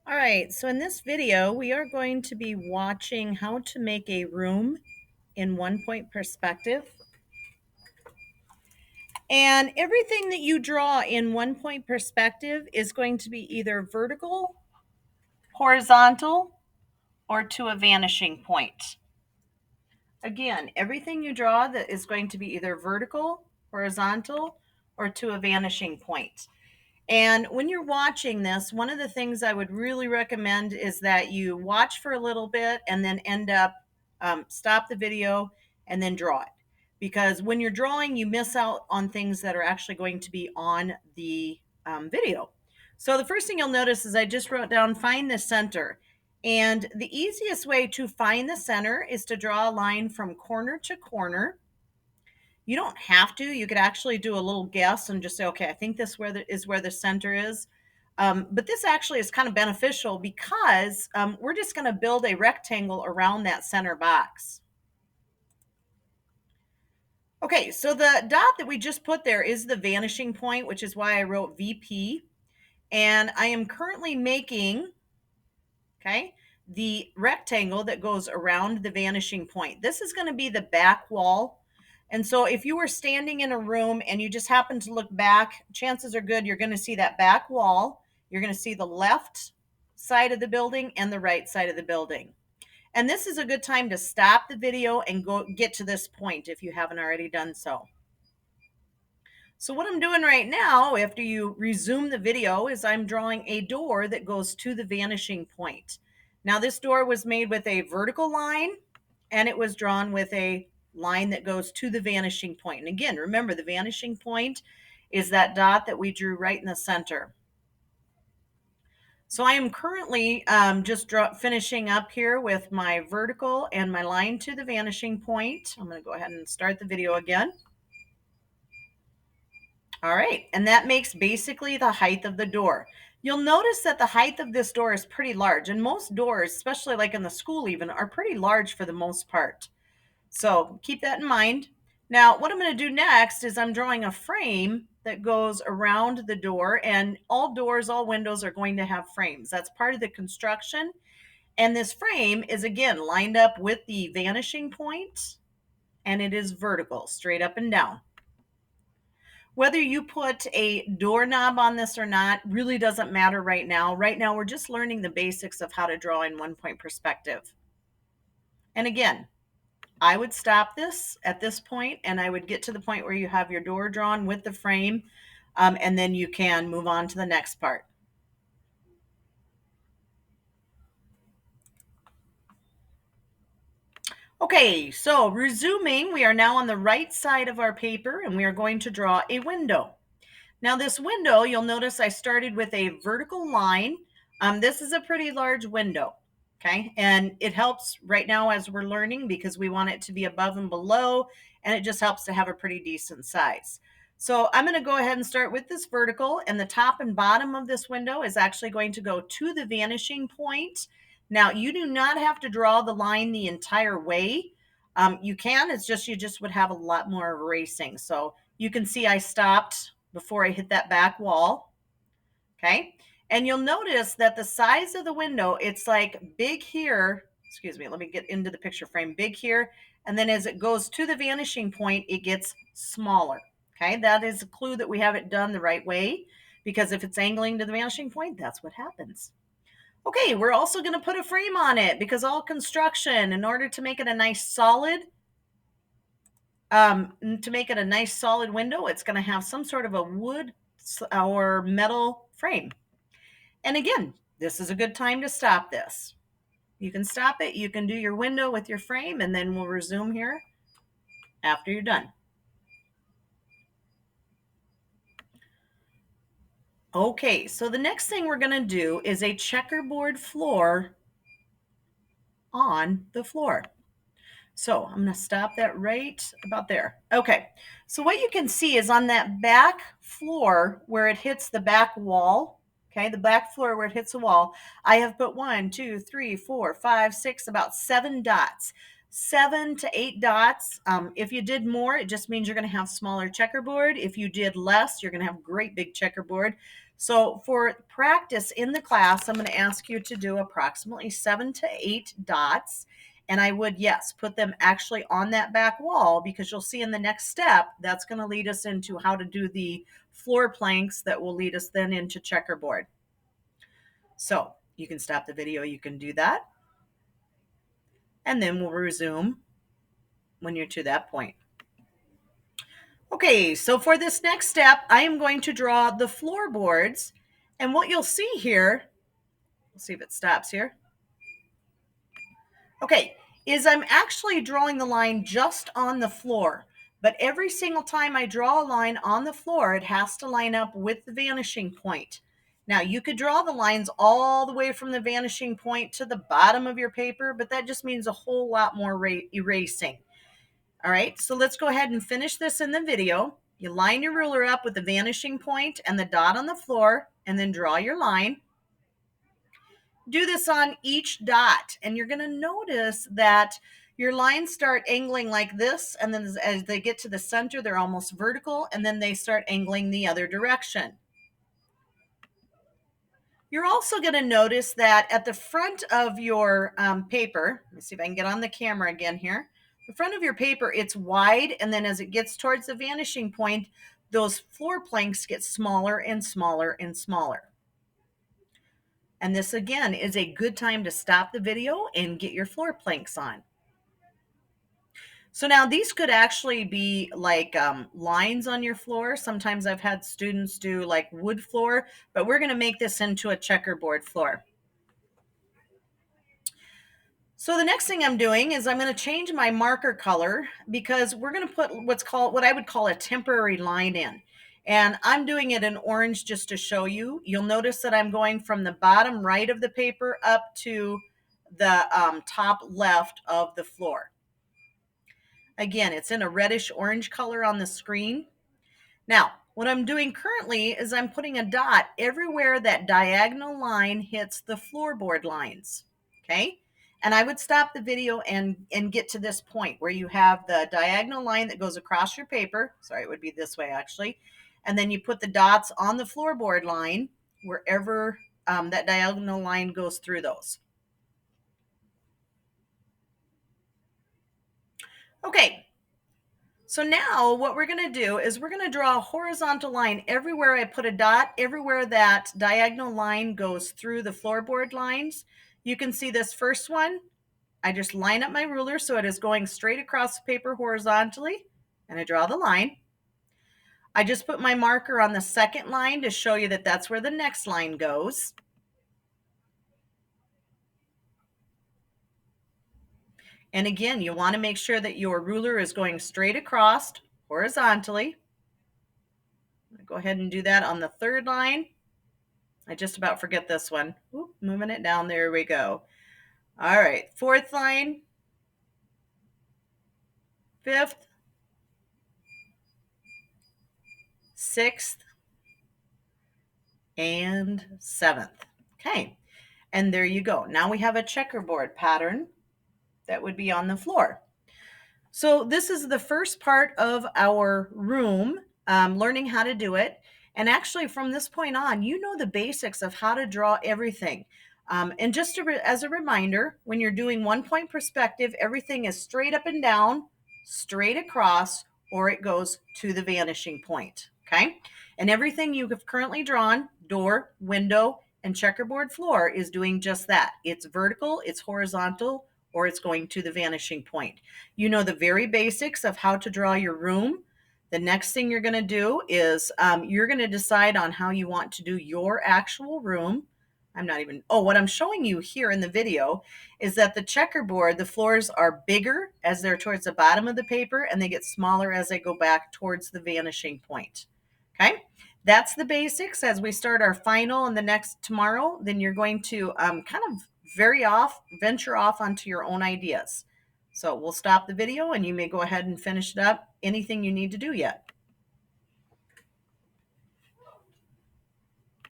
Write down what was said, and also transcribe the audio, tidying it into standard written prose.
All right, so in this video, we are going to be watching how to make a room in one-point perspective. And everything that you draw in one-point perspective is going to be either vertical, horizontal, or to a vanishing point. Again, everything you draw that is going to be either vertical, horizontal, or to a vanishing point. And when you're watching this, one of the things I would really recommend is that you watch for a little bit and then stop the video and then draw it. Because when you're drawing, you miss out on things that are actually going to be on the video. So the first thing you'll notice is I just wrote down find the center. And the easiest way to find the center is to draw a line from corner to corner. You don't have to. You could actually do a little guess and just say, okay, I think this is where the center is. But this actually is kind of beneficial because we're just going to build a rectangle around that center box. Okay, so the dot that we just put there is the vanishing point, which is why I wrote VP. And I am currently making, okay, the rectangle that goes around the vanishing point. This is going to be the back wall. And so if you were standing in a room and you just happen to look back, chances are good you're going to see that back wall. You're going to see the left side of the building and the right side of the building. And this is a good time to stop the video and go get to this point if you haven't already done so. So what I'm doing right now, after you resume the video, is I'm drawing a door that goes to the vanishing point. Now this door was made with a vertical line and it was drawn with a line that goes to the vanishing point. And again, remember the vanishing point is that dot that we drew right in the center. So I am currently just finishing up here with my vertical and my line to the vanishing point. I'm going to go ahead and start the video again. All right, and that makes basically the height of the door. You'll notice that the height of this door is pretty large, and most doors, especially like in the school even, are pretty large for the most part. So keep that in mind. Now, what I'm going to do next is I'm drawing a frame that goes around the door, and all doors, all windows are going to have frames. That's part of the construction. And this frame is again lined up with the vanishing point, and it is vertical, straight up and down. Whether you put a doorknob on this or not really doesn't matter right now. Right now, we're just learning the basics of how to draw in one-point perspective. And again, I would stop this at this point, and I would get to the point where you have your door drawn with the frame, and then you can move on to the next part. Okay, so resuming, we are now on the right side of our paper, and we are going to draw a window. Now this window, you'll notice I started with a vertical line. This is a pretty large window, okay? And it helps right now as we're learning because we want it to be above and below, and it just helps to have a pretty decent size. So I'm gonna go ahead and start with this vertical, and the top and bottom of this window is actually going to go to the vanishing point. Now you do not have to draw the line the entire way. You can, it's just, you just would have a lot more erasing. So you can see I stopped before I hit that back wall, okay? And you'll notice that the size of the window, it's like big here, excuse me, let me get into the picture frame, big here, and then as it goes to the vanishing point, it gets smaller, okay? That is a clue that we have it done the right way, because if it's angling to the vanishing point, that's what happens. Okay, we're also gonna put a frame on it because all construction, in order to make it a nice solid, window, it's going to have some sort of a wood or metal frame. And again, this is a good time to stop this. You can stop it, you can do your window with your frame, and then we'll resume here after you're done. Okay, so the next thing we're going to do is a checkerboard floor on the floor. So I'm going to stop that right about there. Okay, so what you can see is on that back floor where it hits the back wall, okay, the back floor where it hits the wall, I have put 1, 2, 3, 4, 5, 6, about 7 dots. 7 to 8 dots. If you did more, it just means you're going to have smaller checkerboard. If you did less, you're going to have great big checkerboard. So for practice in the class, I'm going to ask you to do approximately 7 to 8 dots. And I would, yes, put them actually on that back wall, because you'll see in the next step, that's going to lead us into how to do the floor planks that will lead us then into checkerboard. So you can stop the video, you can do that. And then we'll resume when you're to that point. Okay, so for this next step, I am going to draw the floorboards. And what you'll see here, let's see if it stops here. Okay, is I'm actually drawing the line just on the floor. But every single time I draw a line on the floor, it has to line up with the vanishing point. Now, you could draw the lines all the way from the vanishing point to the bottom of your paper, but that just means a whole lot more erasing. All right, so let's go ahead and finish this in the video. You line your ruler up with the vanishing point and the dot on the floor, and then draw your line. Do this on each dot, and you're going to notice that your lines start angling like this, and then as they get to the center, they're almost vertical, and then they start angling the other direction. You're also going to notice that at the front of your paper, let me see if I can get on the camera again here. The front of your paper, it's wide, and then as it gets towards the vanishing point, those floor planks get smaller and smaller and smaller. And this again is a good time to stop the video and get your floor planks on. So now these could actually be like lines on your floor. Sometimes I've had students do like wood floor, but we're going to make this into a checkerboard floor. So the next thing I'm doing is I'm going to change my marker color, because we're going to put what I would call a temporary line in. And I'm doing it in orange just to show you. You'll notice that I'm going from the bottom right of the paper up to the top left of the floor. Again, it's in a reddish orange color on the screen. Now, what I'm doing currently is I'm putting a dot everywhere that diagonal line hits the floorboard lines. Okay? And I would stop the video and get to this point where you have the diagonal line that goes across your paper. Sorry, it would be this way actually. And then you put the dots on the floorboard line wherever that diagonal line goes through those. Okay, so now what we're going to do is we're going to draw a horizontal line everywhere I put a dot, everywhere that diagonal line goes through the floorboard lines. You can see this first one. I just line up my ruler so it is going straight across the paper horizontally, and I draw the line. I just put my marker on the second line to show you that that's where the next line goes. And again, you want to make sure that your ruler is going straight across horizontally. Go ahead and do that on the third line. I just about forget this one. Oop, moving it down. There we go. All right. Fourth line. Fifth. Sixth. And seventh. Okay. And there you go. Now we have a checkerboard pattern that would be on the floor. So this is the first part of our room, learning how to do it. And actually from this point on, you know the basics of how to draw everything. And just as a reminder, when you're doing 1-point perspective, everything is straight up and down, straight across, or it goes to the vanishing point. Okay. And everything you have currently drawn, door, window, and checkerboard floor, is doing just that. It's vertical, it's horizontal, or it's going to the vanishing point. You know the very basics of how to draw your room. The next thing you're going to do is you're going to decide on how you want to do your actual room. What I'm showing you here in the video is that the checkerboard, the floors are bigger as they're towards the bottom of the paper, and they get smaller as they go back towards the vanishing point. Okay, that's the basics. As we start our final and the next tomorrow, then you're going to kind of venture off onto your own ideas. So we'll stop the video and you may go ahead and finish it up. Anything you need to do yet?